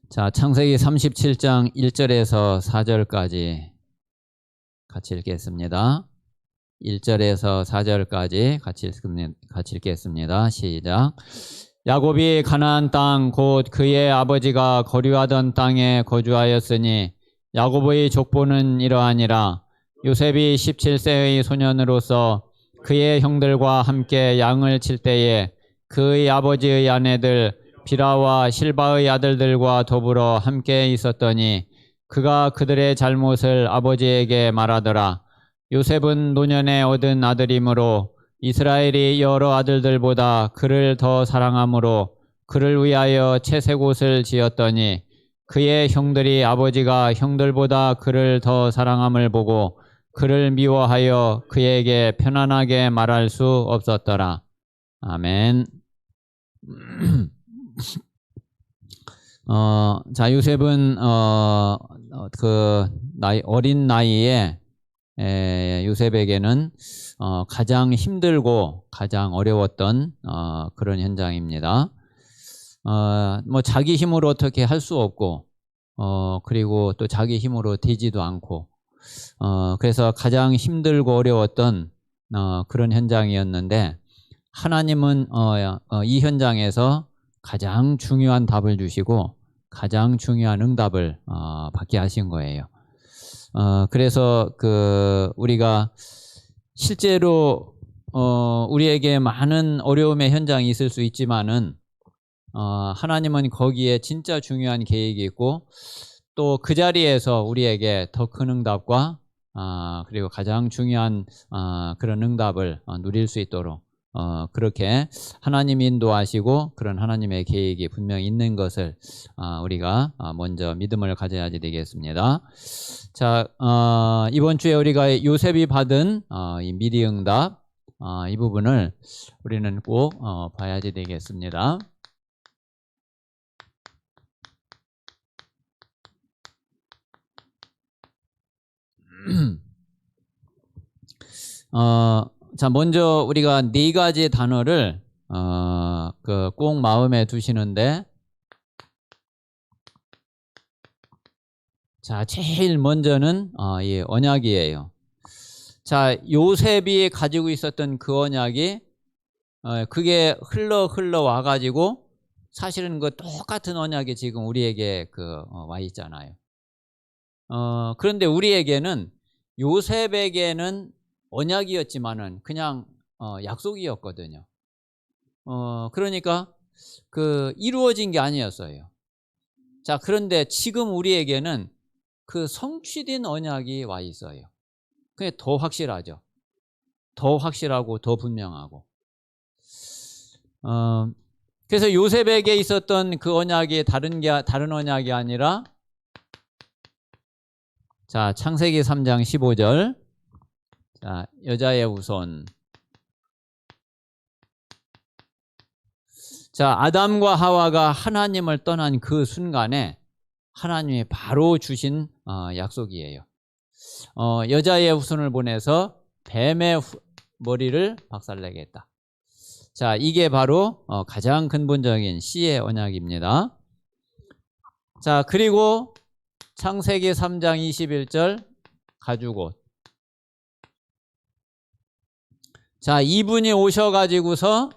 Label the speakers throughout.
Speaker 1: 자, 창세기 37장 1절에서 4절까지 같이 읽겠습니다. 1절에서 4절까지 같이 읽겠습니다. 시작. 야곱이 가나안 땅 곧 그의 아버지가 거류하던 땅에 거주하였으니 야곱의 족보는 이러하니라. 요셉이 17세의 소년으로서 그의 형들과 함께 양을 칠 때에 그의 아버지의 아내들 비라와 실바의 아들들과 더불어 함께 있었더니 그가 그들의 잘못을 아버지에게 말하더라. 요셉은 노년에 얻은 아들이므로 이스라엘이 여러 아들들보다 그를 더 사랑하므로 그를 위하여 채색 옷을 지었더니 그의 형들이 아버지가 형들보다 그를 더 사랑함을 보고 그를 미워하여 그에게 편안하게 말할 수 없었더라. 아멘. 자, 요셉은 어린 나이에 요셉에게는 가장 힘들고 가장 어려웠던 그런 현장입니다. 뭐 자기 힘으로 어떻게 할 수 없고 그리고 또 자기 힘으로 되지도 않고 그래서 가장 힘들고 어려웠던 그런 현장이었는데 하나님은 이 현장에서 가장 중요한 답을 주시고 가장 중요한 응답을 받게 하신 거예요. 그래서 우리가 실제로 우리에게 많은 어려움의 현장이 있을 수 있지만은 하나님은 거기에 진짜 중요한 계획이 있고 또 그 자리에서 우리에게 더 큰 응답과 그리고 가장 중요한 그런 응답을 누릴 수 있도록 그렇게 하나님이 인도하시고 그런 하나님의 계획이 분명히 있는 것을 우리가 먼저 믿음을 가져야지 되겠습니다. 자, 이번 주에 우리가 요셉이 받은 이 미리 응답 이 부분을 우리는 꼭 봐야지 되겠습니다. 자, 먼저 우리가 네 가지 단어를 꼭 마음에 두시는데, 자, 제일 먼저는 이 언약이에요. 자, 요셉이 가지고 있었던 그 언약이 그게 흘러 와가지고 사실은 그 똑같은 언약이 지금 우리에게 와 있잖아요. 그런데 우리에게는 요셉에게는 언약이었지만은 그냥 약속이었거든요. 그러니까 이루어진 게 아니었어요. 자, 그런데 지금 우리에게는 그 성취된 언약이 와 있어요. 그게 더 확실하죠. 더 확실하고 더 분명하고. 그래서 요셉에게 있었던 그 언약이 다른 언약이 아니라, 자, 창세기 3장 15절. 자, 여자의 후손. 자, 아담과 하와가 하나님을 떠난 그 순간에 하나님이 바로 주신 약속이에요. 여자의 후손을 보내서 뱀의 머리를 박살내게 했다. 자, 이게 바로 가장 근본적인 씨의 언약입니다. 자, 그리고 창세기 3장 21절 가죽옷. 자, 이분이 오셔가지고서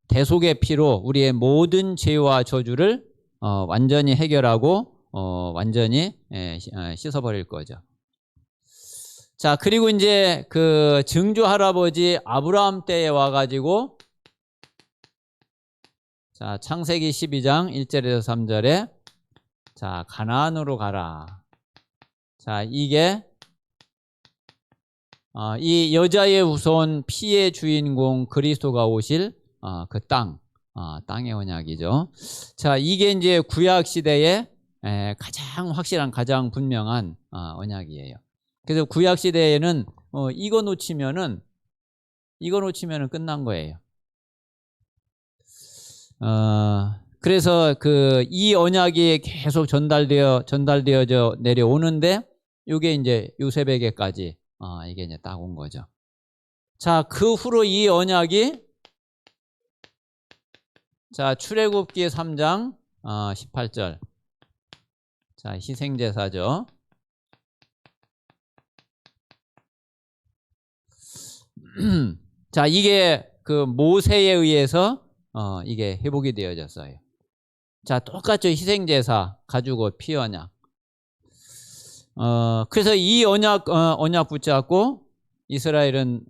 Speaker 1: 대속의 피로 우리의 모든 죄와 저주를 완전히 해결하고 완전히 씻어버릴 거죠. 자, 그리고 이제 증조 할아버지 아브라함 때에 와가지고, 자, 창세기 12장 1절에서 3절에 자, 가나안으로 가라. 자, 이게 이 여자의 후손 피의 주인공 그리스도가 오실 그 땅의 언약이죠. 자, 이게 이제 구약 시대에 가장 확실한, 가장 분명한 언약이에요. 그래서 구약 시대에는 이거 놓치면은 끝난 거예요. 그래서 이 언약이 계속 전달되어져 내려오는데, 이게 이제 요셉에게까지 이게 이제 딱 온 거죠. 자, 그 후로 이 언약이 자, 출애굽기 3장 18절. 자, 희생제사죠. 자, 이게 그 모세에 의해서 이게 회복이 되어졌어요. 자, 똑같죠. 희생제사, 가지고 피 언약. 그래서 이 언약 붙잡고 이스라엘은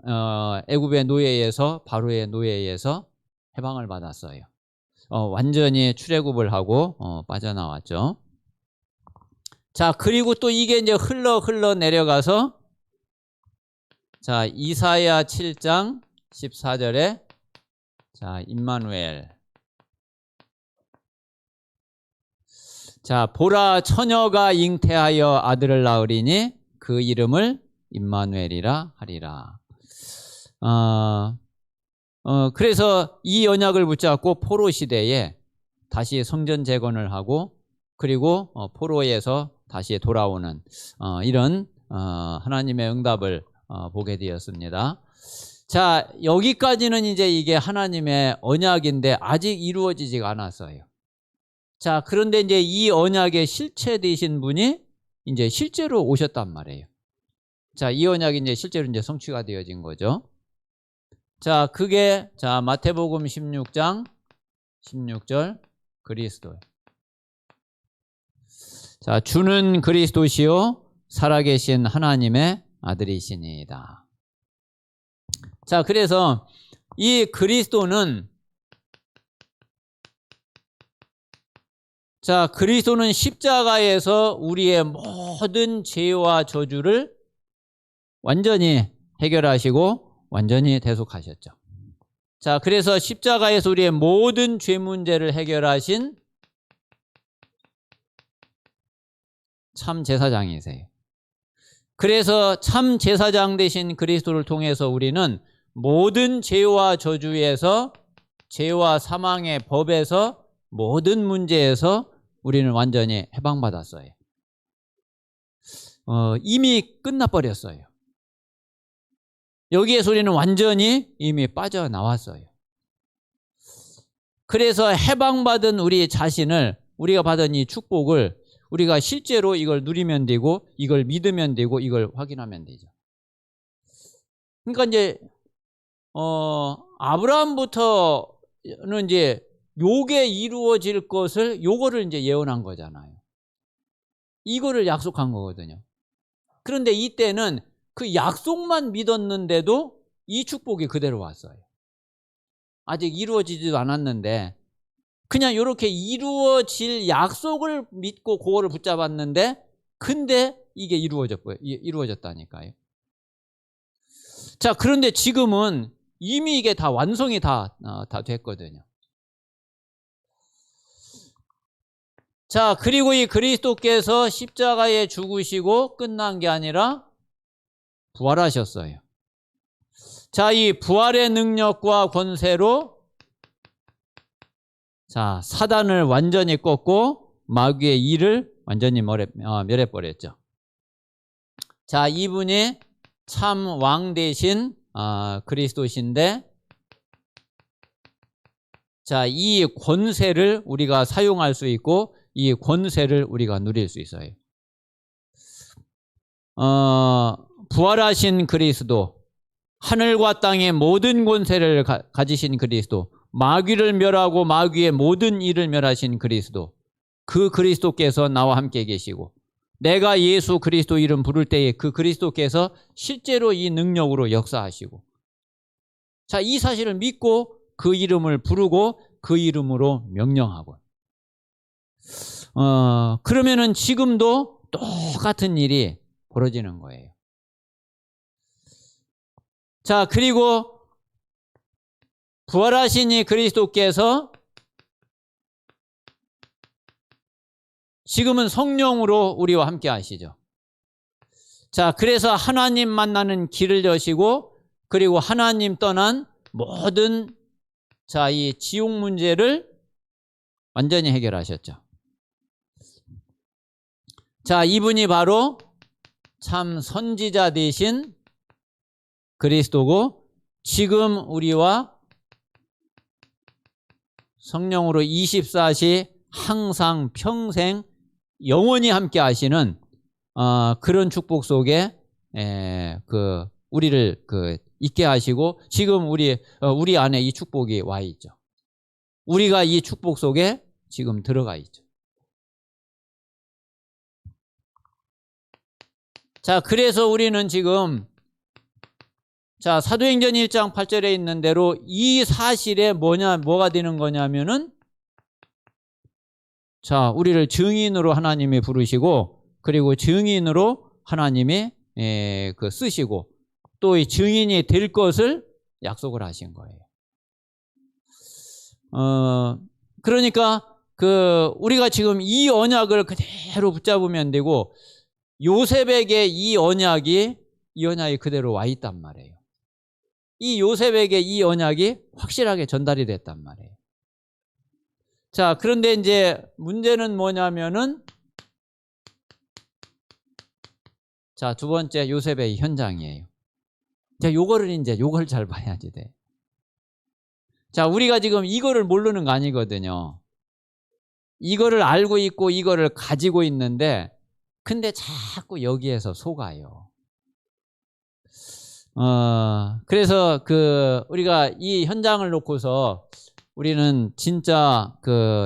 Speaker 1: 애굽의 노예에서, 바로의 노예에서 해방을 받았어요. 완전히 출애굽을 하고 빠져나왔죠. 자, 그리고 또 이게 이제 흘러 내려가서, 자, 이사야 7장 14절에 자, 임마누엘. 자, 보라, 처녀가 잉태하여 아들을 낳으리니 그 이름을 임마누엘이라 하리라. 그래서 이 언약을 붙잡고 포로 시대에 다시 성전 재건을 하고, 그리고 포로에서 다시 돌아오는 이런 하나님의 응답을 보게 되었습니다. 자, 여기까지는 이제 이게 하나님의 언약인데 아직 이루어지지가 않았어요. 자, 그런데 이제 이 언약의 실체 되신 분이 이제 실제로 오셨단 말이에요. 자, 이 언약이 이제 실제로 이제 성취가 되어진 거죠. 자, 그게 자, 마태복음 16장 16절 그리스도. 자, 주는 그리스도시요 살아계신 하나님의 아들이시니이다. 자, 그래서 이 그리스도는, 자, 그리스도는 십자가에서 우리의 모든 죄와 저주를 완전히 해결하시고 완전히 대속하셨죠. 자, 그래서 십자가에서 우리의 모든 죄 문제를 해결하신 참 제사장이세요. 그래서 참 제사장 되신 그리스도를 통해서 우리는 모든 죄와 저주에서, 죄와 사망의 법에서, 모든 문제에서 우리는 완전히 해방받았어요. 이미 끝나버렸어요. 여기에서 우리는 완전히 이미 빠져나왔어요. 그래서 해방받은 우리 자신을, 우리가 받은 이 축복을 우리가 실제로 이걸 누리면 되고, 이걸 믿으면 되고, 이걸 확인하면 되죠. 그러니까 이제 아브라함부터는 이제 요게 이루어질 것을, 요거를 이제 예언한 거잖아요. 이거를 약속한 거거든요. 그런데 이때는 그 약속만 믿었는데도 이 축복이 그대로 왔어요. 아직 이루어지지도 않았는데 그냥 이렇게 이루어질 약속을 믿고 그거를 붙잡았는데, 근데 이게 이루어졌다니까요. 자, 그런데 지금은 이미 이게 다 완성이 다 됐거든요. 자, 그리고 이 그리스도께서 십자가에 죽으시고 끝난 게 아니라 부활하셨어요. 자, 이 부활의 능력과 권세로, 자, 사단을 완전히 꺾고 마귀의 일을 완전히 멸해버렸죠. 자, 이분이 참 왕 대신 그리스도신데, 자, 이 권세를 우리가 사용할 수 있고 이 권세를 우리가 누릴 수 있어요. 부활하신 그리스도, 하늘과 땅의 모든 권세를 가지신 그리스도, 마귀를 멸하고 마귀의 모든 일을 멸하신 그리스도, 그 그리스도께서 나와 함께 계시고, 내가 예수 그리스도 이름 부를 때에 그 그리스도께서 실제로 이 능력으로 역사하시고, 자, 이 사실을 믿고 그 이름을 부르고 그 이름으로 명령하고, 그러면은 지금도 똑같은 일이 벌어지는 거예요. 자, 그리고 부활하신 이 그리스도께서 지금은 성령으로 우리와 함께 하시죠. 자, 그래서 하나님 만나는 길을 여시고, 그리고 하나님 떠난 모든, 자, 이 지옥 문제를 완전히 해결하셨죠. 자, 이분이 바로 참 선지자 되신 그리스도고, 지금 우리와 성령으로 24시 항상 평생 영원히 함께 하시는 그런 축복 속에 우리를 있게 하시고 지금 우리 안에 이 축복이 와 있죠. 우리가 이 축복 속에 지금 들어가 있죠. 자, 그래서 우리는 지금 사도행전 1장 8절에 있는 대로 이 사실에 뭐가 되는 거냐면은 우리를 증인으로 하나님이 부르시고 그리고 증인으로 하나님이 쓰시고 또 이 증인이 될 것을 약속을 하신 거예요. 그러니까 우리가 지금 이 언약을 그대로 붙잡으면 되고 요셉에게 이 언약이 그대로 와 있단 말이에요. 이 요셉에게 이 언약이 확실하게 전달이 됐단 말이에요. 자, 그런데 이제 문제는 뭐냐면은 두 번째 요셉의 현장이에요. 요걸 잘 봐야지 돼. 우리가 지금 이거를 모르는 거 아니거든요. 이거를 알고 있고 이거를 가지고 있는데 근데 자꾸 여기에서 속아요. 그래서 우리가 이 현장을 놓고서 우리는 진짜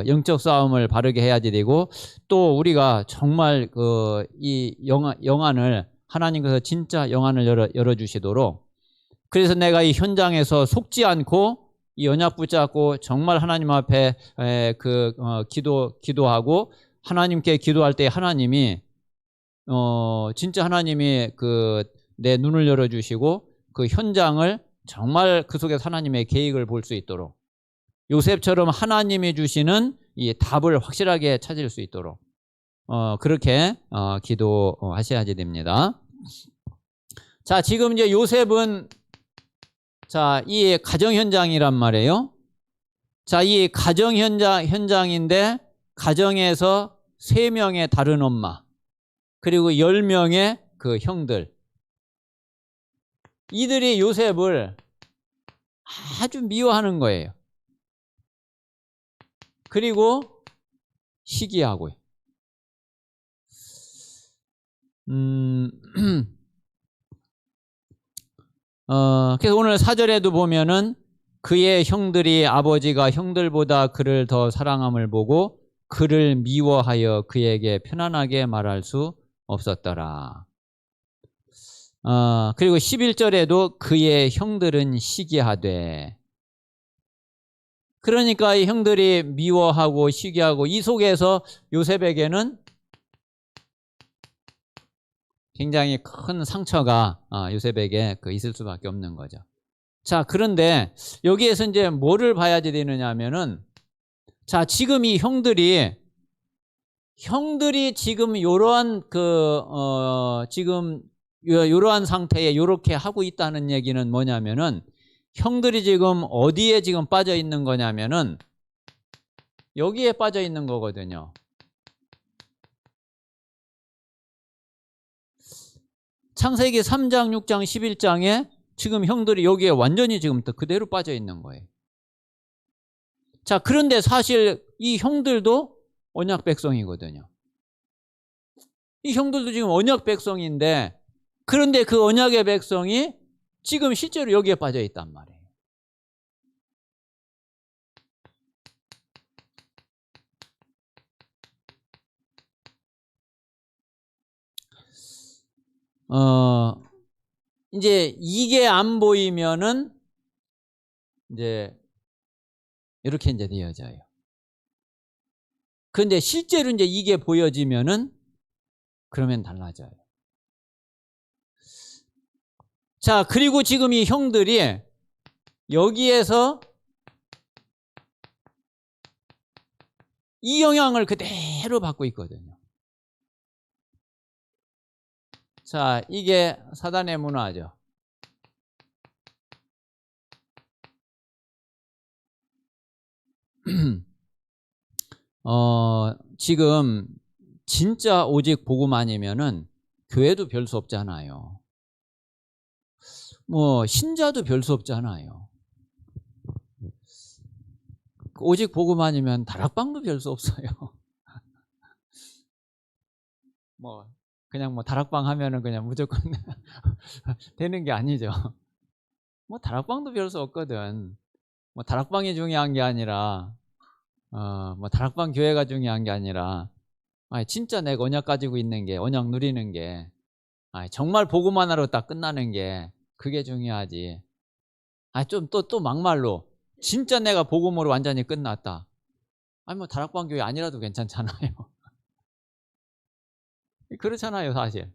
Speaker 1: 영적 싸움을 바르게 해야지 되고 또 우리가 정말 이 영안을 하나님께서 진짜 영안을 열어주시도록 그래서 내가 이 현장에서 속지 않고 이 언약 붙잡고 정말 하나님 앞에 기도하고 하나님께 기도할 때 하나님이 진짜 하나님이 내 눈을 열어주시고 그 현장을 정말 그 속에서 하나님의 계획을 볼 수 있도록 요셉처럼 하나님이 주시는 이 답을 확실하게 찾을 수 있도록 그렇게 기도하셔야지 됩니다. 지금 이제 요셉은 이 가정 현장이란 말이에요. 이 가정 현장인데 가정에서 3명의 다른 엄마 그리고 10명의 형들 이들이 요셉을 아주 미워하는 거예요. 그리고 시기하고요. 그래서 오늘 4절에도 보면은 그의 형들이 아버지가 형들보다 그를 더 사랑함을 보고 그를 미워하여 그에게 편안하게 말할 수 없었더라. 그리고 11절에도 그의 형들은 시기하되 그러니까 이 형들이 미워하고 시기하고 이 속에서 요셉에게는 굉장히 큰 상처가 요셉에게 있을 수밖에 없는 거죠. 그런데 여기에서 이제 뭐를 봐야 되느냐 하면은 지금 이 형들이 지금 요러한 지금 요러한 상태에 요렇게 하고 있다는 얘기는 뭐냐면은 형들이 지금 어디에 지금 빠져 있는 거냐면은 여기에 빠져 있는 거거든요. 창세기 3장, 6장, 11장에 지금 형들이 여기에 완전히 지금 그대로 빠져 있는 거예요. 그런데 사실 이 형들도 언약 백성이거든요. 이 형들도 지금 언약 백성인데 그런데 그 언약의 백성이 지금 실제로 여기에 빠져 있단 말이에요. 이제 이게 안 보이면은 이제 이렇게 이제 되어져요. 근데 실제로 이제 이게 보여지면은 그러면 달라져요. 그리고 지금 이 형들이 여기에서 이 영향을 그대로 받고 있거든요. 이게 사단의 문화죠. 지금 진짜 오직 복음 아니면은 교회도 별 수 없잖아요. 신자도 별 수 없잖아요. 오직 복음만이면 다락방도 별 수 없어요. 뭐 그냥 뭐 다락방 하면은 그냥 무조건 되는 게 아니죠. 뭐 다락방도 별 수 없거든. 뭐 다락방이 중요한 게 아니라 뭐 다락방 교회가 중요한 게 아니라 진짜 내가 언약 가지고 있는 게, 언약 누리는 게, 정말 복음 하나로 딱 끝나는 게 그게 중요하지. 좀 또 막말로 진짜 내가 복음으로 완전히 끝났다. 뭐 다락방 교회 아니라도 괜찮잖아요. 그렇잖아요, 사실.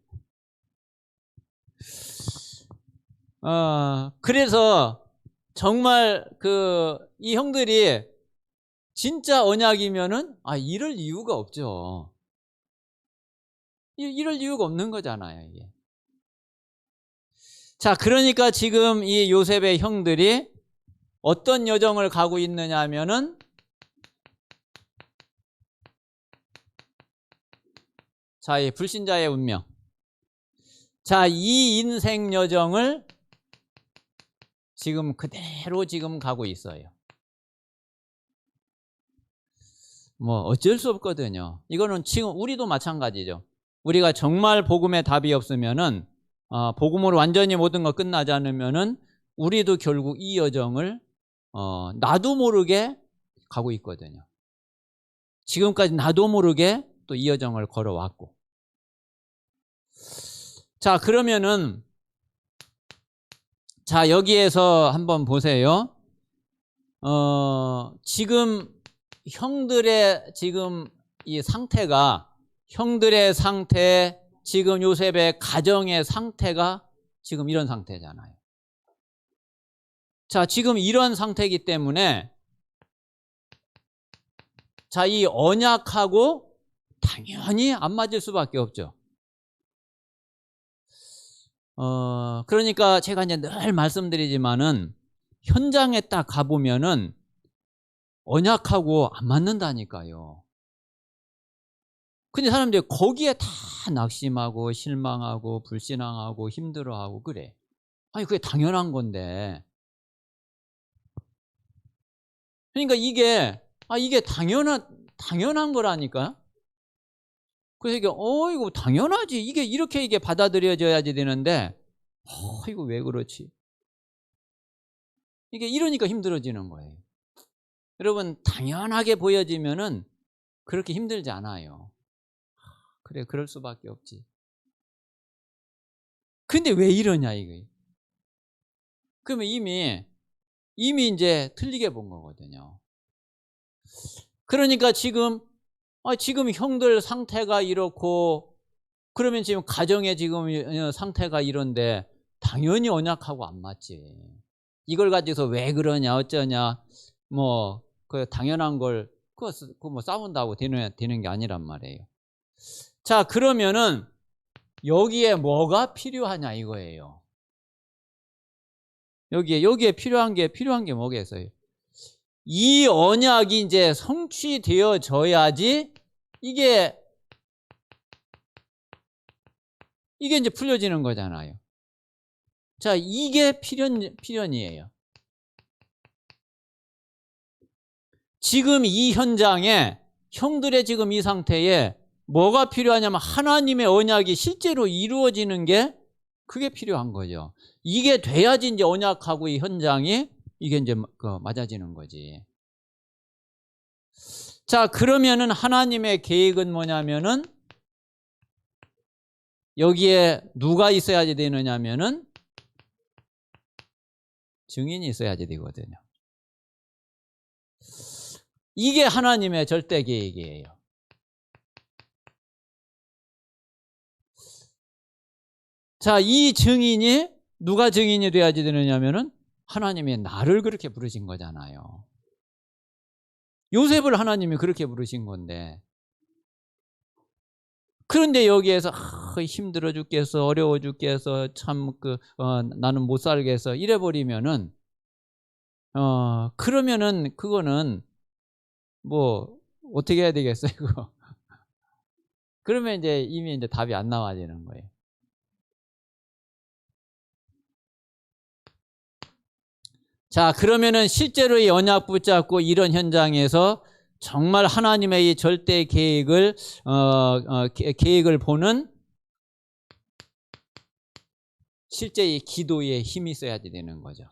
Speaker 1: 그래서 정말 이 형들이 진짜 언약이면은 이럴 이유가 없죠. 이럴 이유가 없는 거잖아요, 이게. 자, 그러니까 지금 이 요셉의 형들이 어떤 여정을 가고 있느냐 하면은, 자, 이 불신자의 운명. 자, 이 인생 여정을 지금 그대로 지금 가고 있어요. 뭐 어쩔 수 없거든요. 이거는 지금 우리도 마찬가지죠. 우리가 정말 복음에 답이 없으면은, 복음으로 완전히 모든 거 끝나지 않으면은 우리도 결국 이 여정을 나도 모르게 가고 있거든요. 지금까지 나도 모르게 또 이 여정을 걸어왔고. 자, 그러면은 자, 여기에서 한번 보세요. 지금 형들의 지금 이 상태가, 형들의 상태, 지금 요셉의 가정의 상태가 지금 이런 상태잖아요. 자, 지금 이런 상태이기 때문에, 자, 이 언약하고 당연히 안 맞을 수밖에 없죠. 그러니까 제가 이제 늘 말씀드리지만은, 현장에 딱 가보면은 언약하고 안 맞는다니까요. 근데 사람들이 거기에 다 낙심하고 실망하고 불신앙하고 힘들어하고 그래. 그게 당연한 건데. 그러니까 이게 당연한 거라니까. 그래서 이게 이거 당연하지. 이게 받아들여져야지 되는데, 이거 왜 그렇지? 이게 이러니까 힘들어지는 거예요. 여러분, 당연하게 보여지면은 그렇게 힘들지 않아요. 그래, 그럴 수밖에 없지. 근데 왜 이러냐 이거. 그러면 이미 이제 틀리게 본 거거든요. 그러니까 지금 형들 상태가 이렇고, 그러면 지금 가정의 지금 상태가 이런데 당연히 언약하고 안 맞지. 이걸 가지고서 왜 그러냐 어쩌냐, 뭐 그 당연한 걸 그거 뭐 싸운다고 되는 게 아니란 말이에요. 자, 그러면은 여기에 뭐가 필요하냐 이거예요. 여기에 필요한 게 뭐겠어요? 이 언약이 이제 성취되어져야지 이게 이제 풀려지는 거잖아요. 자, 이게 필연이에요. 지금 이 현장에, 형들의 지금 이 상태에 뭐가 필요하냐면 하나님의 언약이 실제로 이루어지는 게, 그게 필요한 거죠. 이게 돼야지 이제 언약하고 이 현장이 이게 이제 맞아지는 거지. 자, 그러면은 하나님의 계획은 뭐냐면은, 여기에 누가 있어야지 되느냐면은 증인이 있어야지 되거든요. 이게 하나님의 절대 계획이에요. 자, 이 증인이 누가 증인이 돼야지 되느냐면은 하나님이 나를 그렇게 부르신 거잖아요. 요셉을 하나님이 그렇게 부르신 건데, 그런데 여기에서 힘들어 죽겠어, 어려워 죽겠어, 참 나는 못 살겠어 이래 버리면은, 그러면은 그거는 뭐 어떻게 해야 되겠어요, 그거. 그러면 이제 이미 이제 답이 안 나와지는 거예요. 자, 그러면은 실제로 이 언약 붙잡고 이런 현장에서 정말 하나님의 이 절대 계획을 계획을 보는 실제 이 기도에 힘이 있어야 되는 거죠.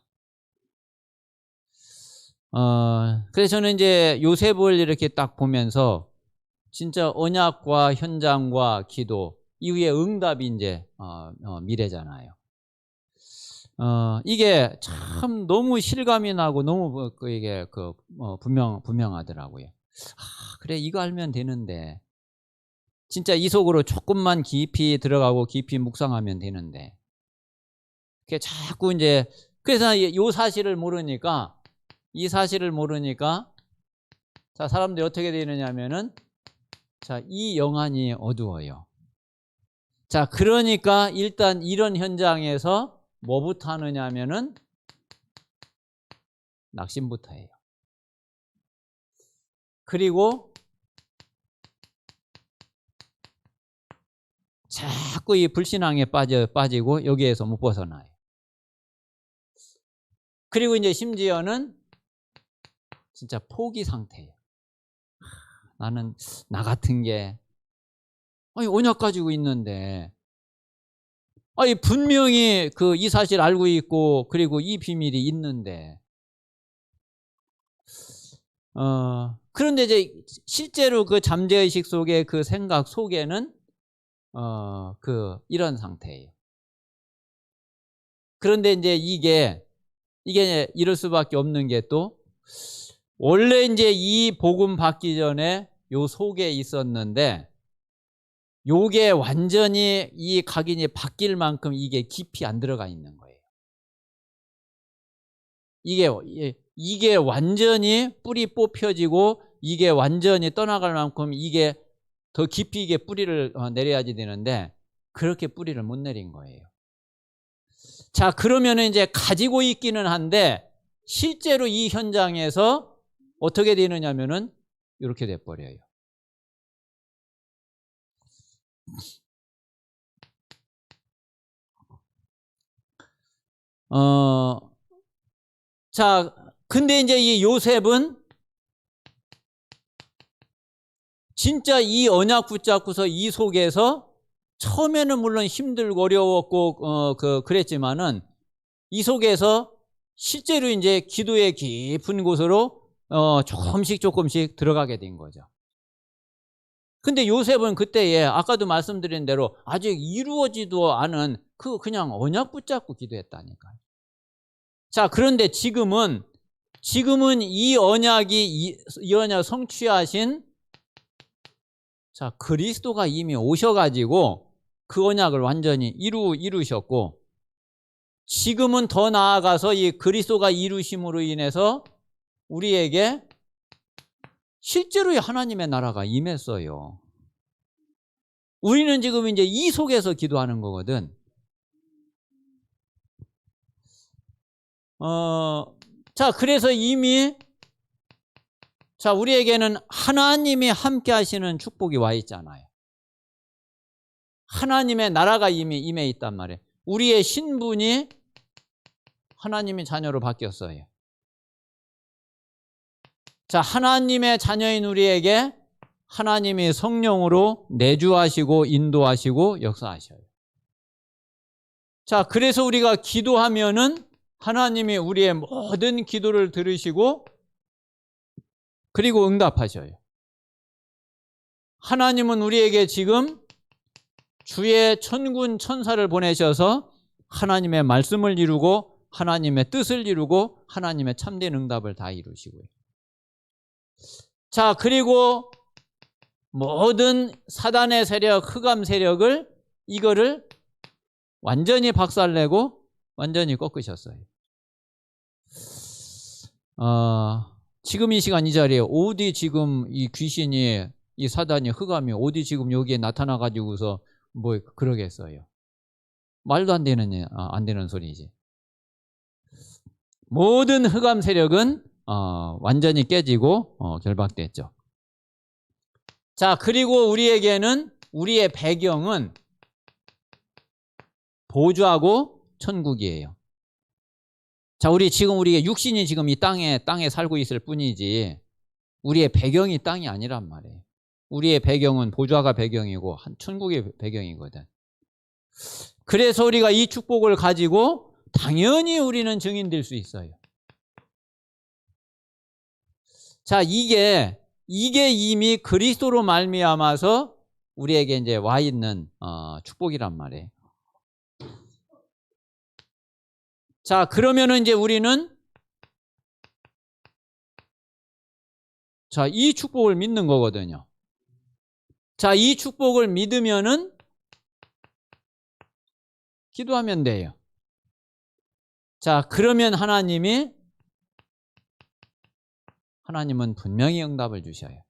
Speaker 1: 그래서 저는 이제 요셉을 이렇게 딱 보면서 진짜 언약과 현장과 기도 이후에 응답이 이제 미래잖아요. 이게 참 너무 실감이 나고 너무 이게 분명하더라고요. 그래, 이거 알면 되는데 진짜 이 속으로 조금만 깊이 들어가고 깊이 묵상하면 되는데 그게 자꾸 이제 그래서 이 사실을 모르니까 이 사실을 모르니까 자, 사람들이 어떻게 되느냐면은 자, 이 영안이 어두워요. 자, 그러니까 일단 이런 현장에서 뭐부터 하느냐면은 낙심부터 해요. 그리고 자꾸 이 불신앙에 빠지고 여기에서 못 벗어나요. 그리고 이제 심지어는 진짜 포기 상태예요. 나는 나 같은 게 아니 언약 가지고 있는데 아니 분명히 이 사실 알고 있고 그리고 이 비밀이 있는데 그런데 이제 실제로 그 잠재의식 속에 그 생각 속에는 이런 상태예요. 그런데 이제 이게 이럴 수밖에 없는 게 또 원래 이제 이 복음 받기 전에 요 속에 있었는데 요게 완전히 이 각인이 바뀔 만큼 이게 깊이 안 들어가 있는 거예요. 이게 완전히 뿌리 뽑혀지고 이게 완전히 떠나갈 만큼 이게 더 깊이 이게 뿌리를 내려야지 되는데 그렇게 뿌리를 못 내린 거예요. 자, 그러면은 이제 가지고 있기는 한데 실제로 이 현장에서 어떻게 되느냐면은 이렇게 돼 버려요. 자, 근데 이제 이 요셉은 진짜 이 언약 붙잡고서 이 속에서 처음에는 물론 힘들고 어려웠고 그랬지만은 이 속에서 실제로 이제 기도의 깊은 곳으로 조금씩 들어가게 된 거죠. 근데 요셉은 그때에 아까도 말씀드린 대로 아직 이루어지도 않은 그냥 언약 붙잡고 기도했다니까요. 자, 그런데 지금은 이 언약이 이 언약 성취하신 자, 그리스도가 이미 오셔가지고 그 언약을 완전히 이루셨고 지금은 더 나아가서 이 그리스도가 이루심으로 인해서 우리에게 실제로의 하나님의 나라가 임했어요. 우리는 지금 이제 이 속에서 기도하는 거거든. 자, 그래서 이미 자, 우리에게는 하나님이 함께 하시는 축복이 와 있잖아요. 하나님의 나라가 이미 임해 있단 말이에요. 우리의 신분이 하나님의 자녀로 바뀌었어요. 자, 하나님의 자녀인 우리에게 하나님이 성령으로 내주하시고 인도하시고 역사하셔요. 자, 그래서 우리가 기도하면은 하나님이 우리의 모든 기도를 들으시고 그리고 응답하셔요. 하나님은 우리에게 지금 주의 천군 천사를 보내셔서 하나님의 말씀을 이루고 하나님의 뜻을 이루고 하나님의 참된 응답을 다 이루시고요. 자, 그리고 모든 사단의 세력, 흑암 세력을 이거를 완전히 박살내고 완전히 꺾으셨어요. 지금 이 시간 이 자리에 어디 지금 이 귀신이 이 사단이 흑암이 어디 지금 여기에 나타나 가지고서 뭐 그러겠어요. 말도 안 되는 소리지. 모든 흑암 세력은 완전히 깨지고 결박됐죠. 자, 그리고 우리에게는 우리의 배경은 보좌하고 천국이에요. 자, 우리의 육신이 지금 이 땅에 살고 있을 뿐이지 우리의 배경이 땅이 아니란 말이에요. 우리의 배경은 보좌가 배경이고 천국의 배경이거든. 그래서 우리가 이 축복을 가지고 당연히 우리는 증인될 수 있어요. 자, 이게 이미 그리스도로 말미암아서 우리에게 이제 와 있는 축복이란 말이에요. 자, 그러면은 이제 우리는 자, 이 축복을 믿는 거거든요. 자, 이 축복을 믿으면은 기도하면 돼요. 자, 그러면 하나님은 분명히 응답을 주셔요.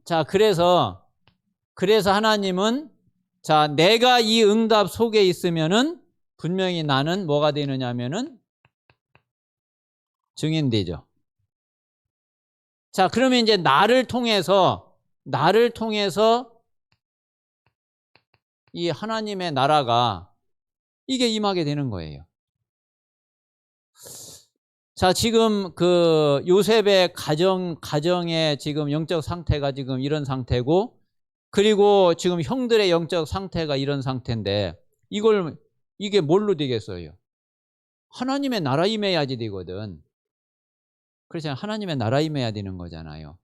Speaker 1: 자, 그래서 하나님은 자, 내가 이 응답 속에 있으면은 분명히 나는 뭐가 되느냐면은 증인되죠. 자, 그러면 이제 나를 통해서 이 하나님의 나라가 이게 임하게 되는 거예요. 자, 지금 그 요셉의 가정의 지금 영적 상태가 지금 이런 상태고, 그리고 지금 형들의 영적 상태가 이런 상태인데, 이게 뭘로 되겠어요? 하나님의 나라 임해야지 되거든. 그렇잖아요. 하나님의 나라 임해야 되는 거잖아요.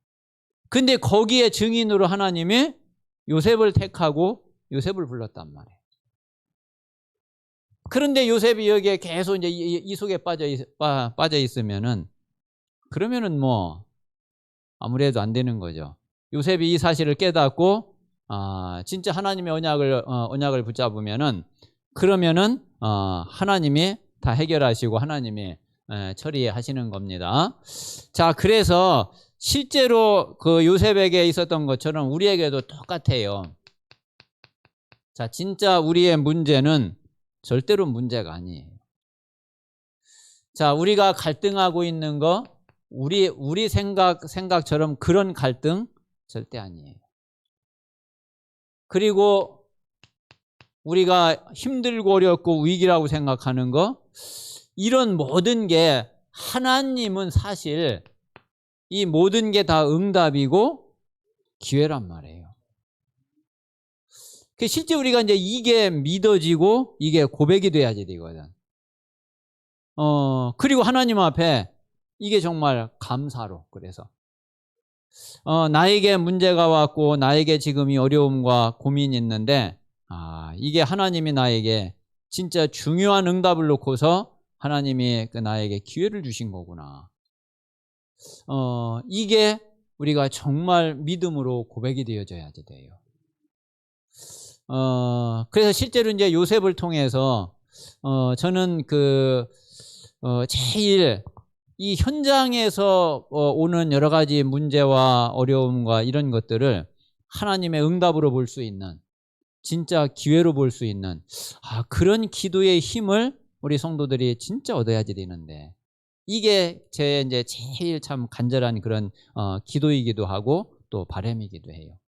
Speaker 1: 근데 거기에 증인으로 하나님이 요셉을 택하고 요셉을 불렀단 말이에요. 그런데 요셉이 여기에 계속 이제 이 속에 빠져 있으면은, 그러면은 뭐 아무래도 안 되는 거죠. 요셉이 이 사실을 깨닫고 진짜 하나님의 언약을 붙잡으면은, 그러면은 하나님이 다 해결하시고 하나님이 처리하시는 겁니다. 자, 그래서 실제로 그 요셉에게 있었던 것처럼 우리에게도 똑같아요. 자, 진짜 우리의 문제는 절대로 문제가 아니에요. 자, 우리가 갈등하고 있는 거, 우리 생각처럼 그런 갈등 절대 아니에요. 그리고 우리가 힘들고 어렵고 위기라고 생각하는 거, 이런 모든 게 하나님은 사실 이 모든 게 다 응답이고 기회란 말이에요. 실제 우리가 이제 이게 믿어지고 이게 고백이 돼야지 되거든. 그리고 하나님 앞에 이게 정말 감사로, 그래서 나에게 문제가 왔고 나에게 지금 이 어려움과 고민이 있는데, 이게 하나님이 나에게 진짜 중요한 응답을 놓고서 하나님이 나에게 기회를 주신 거구나. 이게 우리가 정말 믿음으로 고백이 되어져야지 돼요. 그래서 실제로 이제 요셉을 통해서 저는 제일 이 현장에서 오는 여러 가지 문제와 어려움과 이런 것들을 하나님의 응답으로 볼 수 있는, 진짜 기회로 볼 수 있는 그런 기도의 힘을 우리 성도들이 진짜 얻어야지 되는데, 이게 이제 제일 참 간절한 그런 기도이기도 하고 또 바람이기도 해요.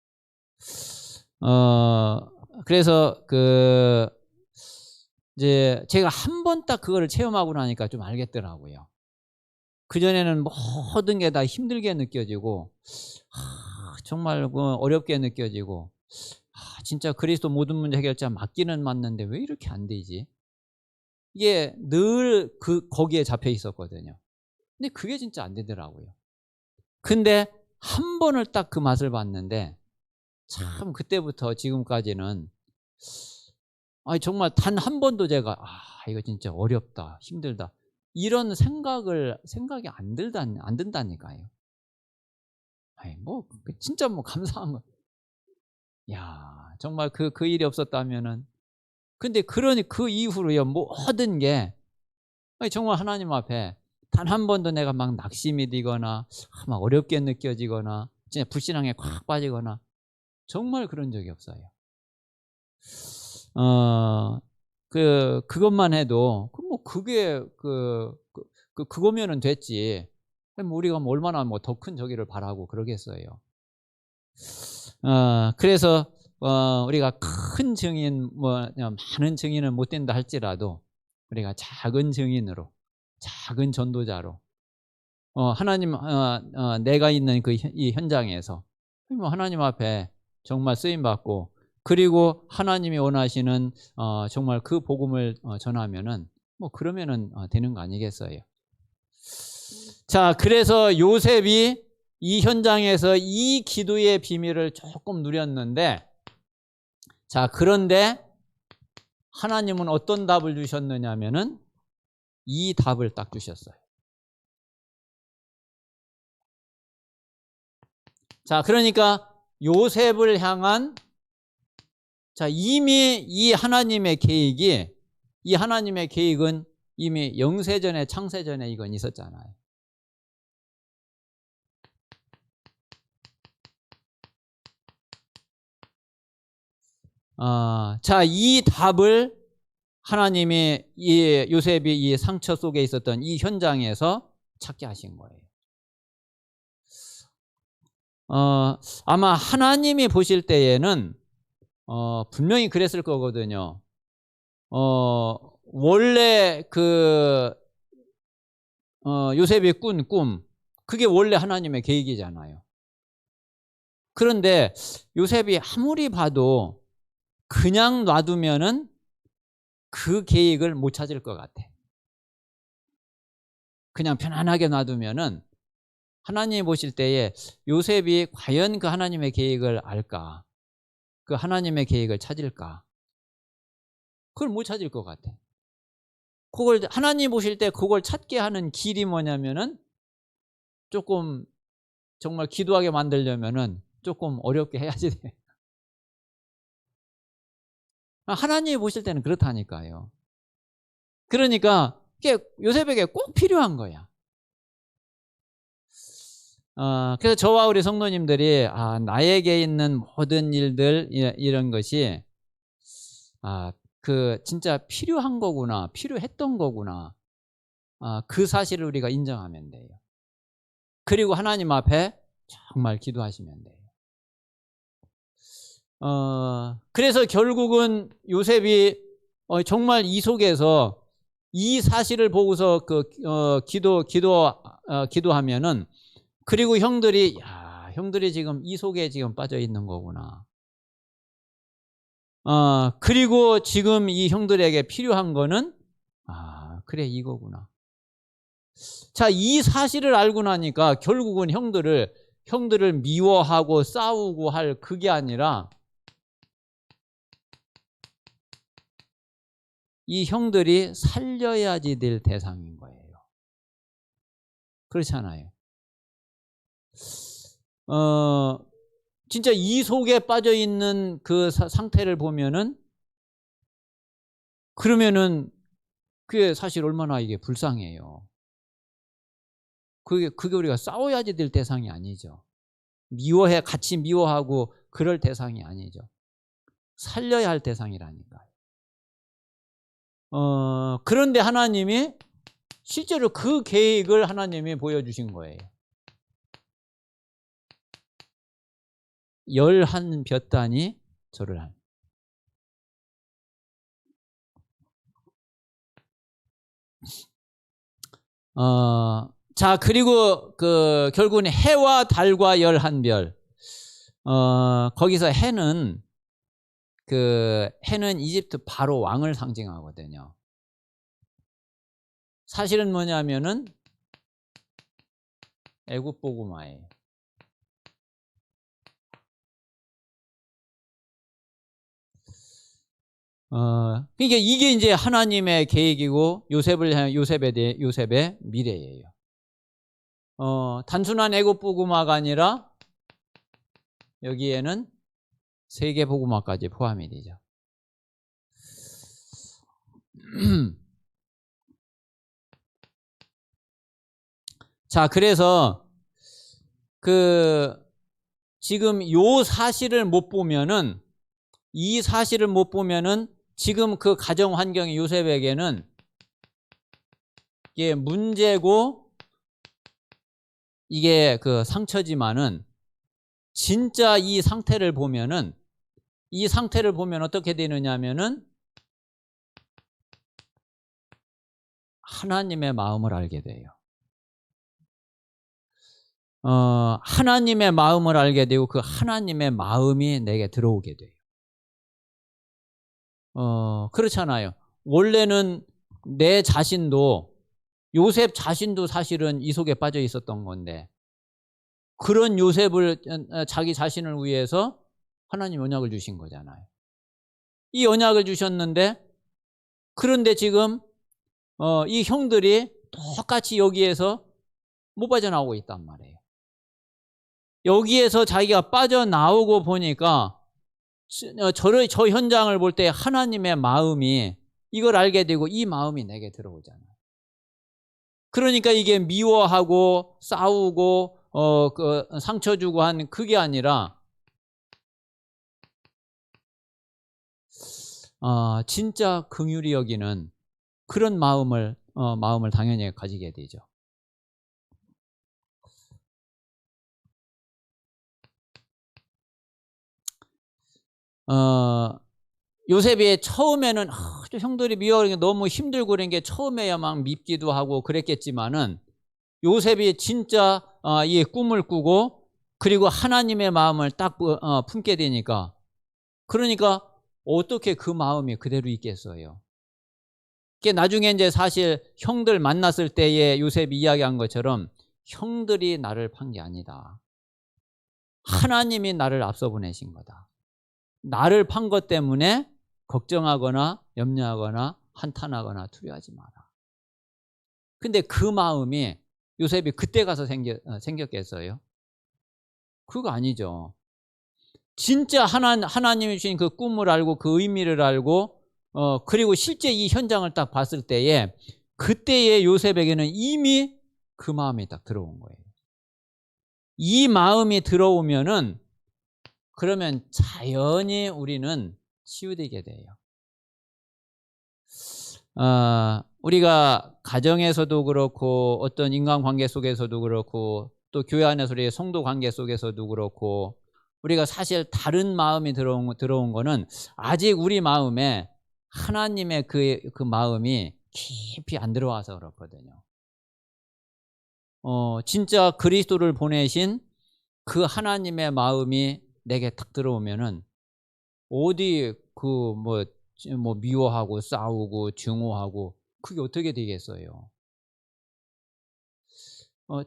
Speaker 1: 그래서 이제 제가 한 번 딱 그거를 체험하고 나니까 좀 알겠더라고요. 그전에는 모든 게 다 힘들게 느껴지고 정말 어렵게 느껴지고 진짜 그리스도 모든 문제 해결자 맞기는 맞는데 왜 이렇게 안 되지? 이게 늘 거기에 잡혀 있었거든요. 근데 그게 진짜 안 되더라고요. 근데 한 번을 딱 그 맛을 봤는데, 참 그때부터 지금까지는 정말 단 한 번도 제가 이거 진짜 어렵다, 힘들다 이런 생각이 안 든다니까요. 진짜 감사한 거. 야, 정말 그 일이 없었다면은. 근데 그 이후로요, 모든 게 정말 하나님 앞에 단 한 번도 내가 막 낙심이 되거나 막 어렵게 느껴지거나 진짜 불신앙에 콱 빠지거나 정말 그런 적이 없어요. 그것만 해도 그게 그거면은 됐지. 우리가 얼마나 더 큰 저기를 바라고 그러겠어요. 그래서 우리가 큰 증인, 많은 증인은 못 된다 할지라도 우리가 작은 증인으로, 작은 전도자로, 하나님, 내가 있는 이 현장에서 하나님 앞에 정말 쓰임 받고, 그리고 하나님이 원하시는 정말 그 복음을 전하면은 그러면은 되는 거 아니겠어요? 자, 그래서 요셉이 이 현장에서 이 기도의 비밀을 조금 누렸는데, 자, 그런데 하나님은 어떤 답을 주셨느냐면은 이 답을 딱 주셨어요. 자, 그러니까 요셉을 향한, 자, 이미 이 하나님의 계획은 이미 영세전에, 창세전에 이건 있었잖아요. 자, 이 답을 하나님이 요셉이 이 상처 속에 있었던 이 현장에서 찾게 하신 거예요. 아마 하나님이 보실 때에는 분명히 그랬을 거거든요. 원래 요셉이 꾼 꿈, 그게 원래 하나님의 계획이잖아요. 그런데 요셉이 아무리 봐도 그냥 놔두면은 그 계획을 못 찾을 것 같아. 그냥 편안하게 놔두면은 하나님이 보실 때에 요셉이 과연 그 하나님의 계획을 알까? 그 하나님의 계획을 찾을까? 그걸 못 찾을 것 같아. 그걸 하나님 보실 때 그걸 찾게 하는 길이 뭐냐면은 조금 정말 기도하게 만들려면은 조금 어렵게 해야지 돼. 하나님이 보실 때는 그렇다니까요. 그러니까 이게 요셉에게 꼭 필요한 거야. 그래서 저와 우리 성도님들이 나에게 있는 모든 일들 이런 것이 진짜 필요한 거구나, 필요했던 거구나, 그 사실을 우리가 인정하면 돼요. 그리고 하나님 앞에 정말 기도하시면 돼요. 그래서 결국은 요셉이 정말 이 속에서 이 사실을 보고서 기도하면은, 그리고 형들이 지금 이 속에 지금 빠져 있는 거구나. 그리고 지금 이 형들에게 필요한 거는 그래, 이거구나. 자, 이 사실을 알고 나니까 결국은 형들을 미워하고 싸우고 할 그게 아니라 이 형들이 살려야지 될 대상인 거예요. 그렇잖아요. 진짜 이 속에 빠져 있는 그 상태를 보면은, 그러면은 그게 사실 얼마나 이게 불쌍해요. 그게 우리가 싸워야지 될 대상이 아니죠. 같이 미워하고 그럴 대상이 아니죠. 살려야 할 대상이라니까요. 그런데 하나님이 실제로 그 계획을 하나님이 보여주신 거예요. 11볕단이 절을 한. 자, 그리고 결국은 해와 달과 11별. 거기서 해는 이집트 바로 왕을 상징하거든요. 사실은 뭐냐면은 애굽 보고마예요. 그러니까 이게 이제 하나님의 계획이고 요셉의 미래예요. 단순한 애굽 보고마가 아니라 여기에는 세계 보고마까지 포함이 되죠. 자, 그래서 지금 요 사실을 못 보면은, 이 사실을 못 보면은 지금 그 가정 환경이 요셉에게는 이게 문제고 이게 상처지만은, 진짜 이 상태를 보면은 이 상태를 보면 어떻게 되느냐 하면은 하나님의 마음을 알게 돼요. 하나님의 마음을 알게 되고 그 하나님의 마음이 내게 들어오게 돼요. 그렇잖아요. 원래는 내 자신도 요셉 자신도 사실은 이 속에 빠져 있었던 건데 그런 요셉을 자기 자신을 위해서 하나님 언약을 주신 거잖아요. 이 언약을 주셨는데 그런데 지금 이 형들이 똑같이 여기에서 못 빠져나오고 있단 말이에요. 여기에서 자기가 빠져나오고 보니까 저 현장을 볼 때 하나님의 마음이 이걸 알게 되고 이 마음이 내게 들어오잖아요. 그러니까 이게 미워하고 싸우고 상처 주고 한 그게 아니라 진짜 긍휼히 여기는 그런 마음을 당연히 가지게 되죠. 요셉이 처음에는 형들이 미워하는 게 너무 힘들고 그런 게 처음에야 막 밉기도 하고 그랬겠지만은 요셉이 진짜 이 꿈을 꾸고 그리고 하나님의 마음을 딱 품게 되니까 그러니까 어떻게 그 마음이 그대로 있겠어요. 그게 나중에 이제 사실 형들 만났을 때에 요셉이 이야기한 것처럼 형들이 나를 판 게 아니다. 하나님이 나를 앞서 보내신 거다. 나를 판 것 때문에 걱정하거나 염려하거나 한탄하거나 두려워하지 마라. 근데 그 마음이 요셉이 그때 가서 생겼겠어요? 그거 아니죠. 진짜 하나님이 주신 그 꿈을 알고 그 의미를 알고 그리고 실제 이 현장을 딱 봤을 때에 그때의 요셉에게는 이미 그 마음이 딱 들어온 거예요. 이 마음이 들어오면은 그러면 자연히 우리는 치유되게 돼요. 우리가 가정에서도 그렇고 어떤 인간관계 속에서도 그렇고 또 교회 안에서 우리의 성도 관계 속에서도 그렇고 우리가 사실 다른 마음이 들어온 거는 아직 우리 마음에 하나님의 그 마음이 깊이 안 들어와서 그렇거든요. 진짜 그리스도를 보내신 그 하나님의 마음이 내게 탁 들어오면은 어디 뭐 미워하고 싸우고 증오하고 그게 어떻게 되겠어요?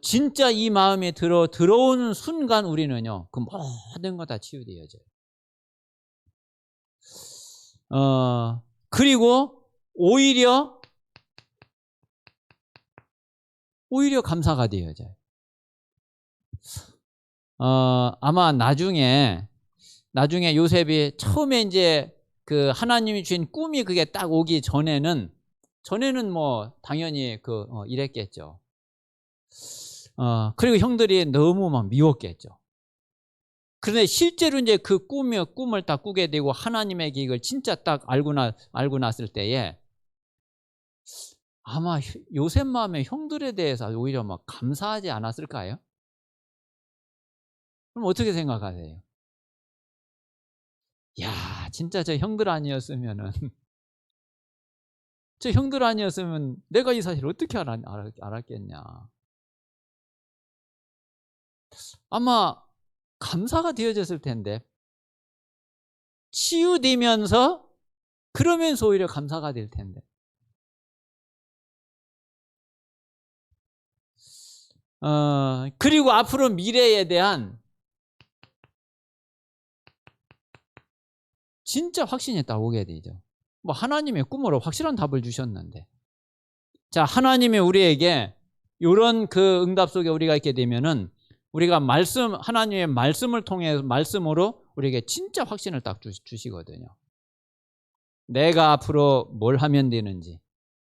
Speaker 1: 진짜 이 마음이 들어오는 순간 우리는요 그 모든 거 다 치유되어져요. 그리고 오히려 감사가 되어져요. 아마 나중에 요셉이 처음에 이제 그 하나님이 주신 꿈이 그게 딱 오기 전에는 뭐 당연히 이랬겠죠. 그리고 형들이 너무 막 미웠겠죠. 그런데 실제로 이제 그 꿈을 딱 꾸게 되고 하나님의 계획을 진짜 딱 알고 났을 때에 아마 요셉 마음에 형들에 대해서 오히려 막 감사하지 않았을까요? 그럼 어떻게 생각하세요? 야, 진짜 저 형들 아니었으면은 저 형들 아니었으면 내가 이 사실을 어떻게 알았겠냐. 아마 감사가 되어졌을 텐데 치유되면서 그러면서 오히려 감사가 될 텐데. 그리고 앞으로 미래에 대한 진짜 확신이 딱 오게 되죠. 뭐 하나님의 꿈으로 확실한 답을 주셨는데. 자, 하나님이 우리에게 이런 그 응답 속에 우리가 있게 되면은 우리가 하나님의 말씀을 통해 말씀으로 우리에게 진짜 확신을 딱 주시거든요. 내가 앞으로 뭘 하면 되는지,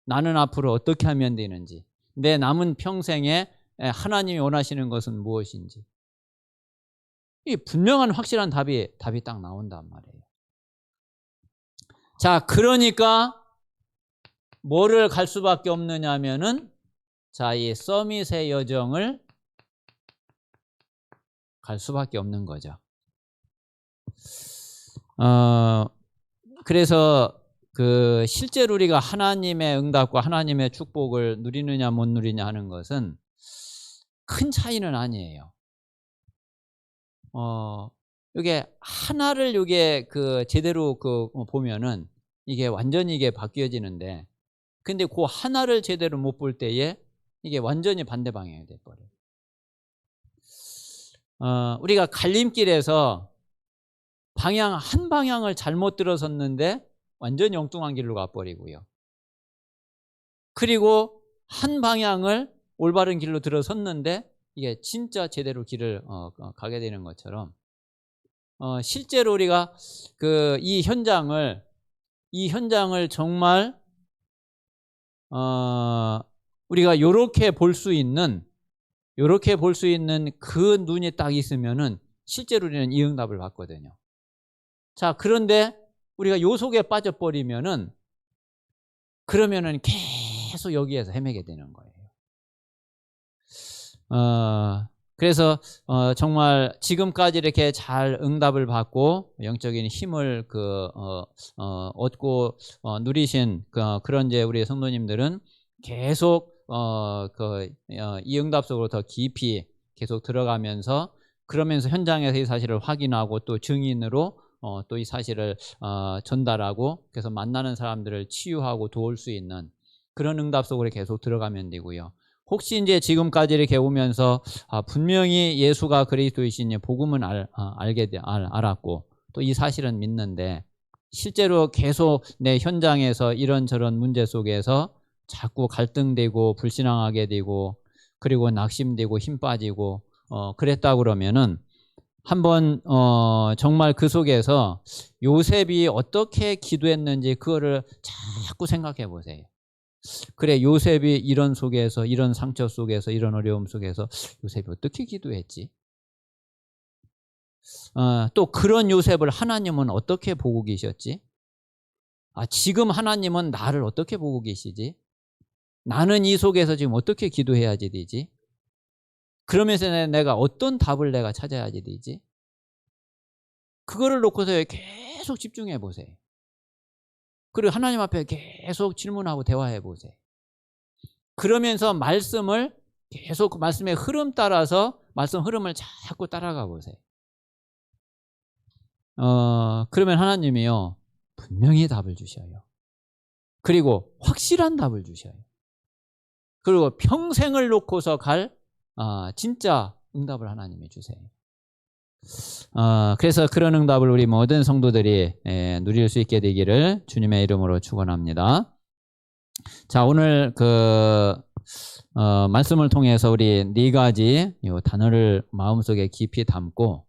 Speaker 1: 나는 앞으로 어떻게 하면 되는지, 내 남은 평생에 하나님이 원하시는 것은 무엇인지. 이 분명한 확실한 답이 딱 나온단 말이에요. 자, 그러니까 뭐를 갈 수밖에 없느냐 하면은 자, 이 서밋의 여정을 갈 수밖에 없는 거죠. 그래서 그 실제로 우리가 하나님의 응답과 하나님의 축복을 누리느냐 못 누리냐 하는 것은 큰 차이는 아니에요. 이게 하나를 이게 그 제대로 그 보면은 이게 완전히 이게 바뀌어지는데, 근데 그 하나를 제대로 못 볼 때에 이게 완전히 반대 방향이 돼 버려요. 우리가 갈림길에서 한 방향을 잘못 들어섰는데 완전히 엉뚱한 길로 가버리고요. 그리고 한 방향을 올바른 길로 들어섰는데 이게 진짜 제대로 길을 가게 되는 것처럼, 실제로 우리가 그 이 현장을 정말 우리가 요렇게 볼 수 있는 그 눈이 딱 있으면은 실제로 우리는 이 응답을 받거든요. 자, 그런데 우리가 요 속에 빠져버리면은 그러면은 계속 여기에서 헤매게 되는 거예요. 그래서 정말 지금까지 이렇게 잘 응답을 받고 영적인 힘을 얻고 누리신 그런 이제 우리 성도님들은 계속 이 응답 속으로 더 깊이 계속 들어가면서, 그러면서 현장에서 이 사실을 확인하고 또 증인으로 또 이 사실을 전달하고, 그래서 만나는 사람들을 치유하고 도울 수 있는 그런 응답 속으로 계속 들어가면 되고요. 혹시 이제 지금까지 이렇게 오면서 분명히 예수가 그리스도이신 복음은 알았고 또 이 사실은 믿는데, 실제로 계속 내 현장에서 이런저런 문제 속에서 자꾸 갈등되고 불신앙하게 되고 그리고 낙심되고 힘 빠지고 그랬다 그러면은 한번 정말 그 속에서 요셉이 어떻게 기도했는지 그거를 자꾸 생각해 보세요. 그래, 요셉이 이런 속에서, 이런 상처 속에서, 이런 어려움 속에서 요셉이 어떻게 기도했지? 또 그런 요셉을 하나님은 어떻게 보고 계셨지? 지금 하나님은 나를 어떻게 보고 계시지? 나는 이 속에서 지금 어떻게 기도해야지 되지? 그러면서 내가 어떤 답을 내가 찾아야지 되지? 그거를 놓고서 계속 집중해 보세요. 그리고 하나님 앞에 계속 질문하고 대화해 보세요. 그러면서 말씀을 계속 그 말씀의 흐름 따라서 말씀 흐름을 자꾸 따라가 보세요. 그러면 하나님이요 분명히 답을 주셔요. 그리고 확실한 답을 주셔요. 그리고 평생을 놓고서 갈 진짜 응답을 하나님이 주세요. 그래서 그런 응답을 우리 모든 성도들이 누릴 수 있게 되기를 주님의 이름으로 축원합니다. 자, 오늘 말씀을 통해서 우리 네 가지 이 단어를 마음속에 깊이 담고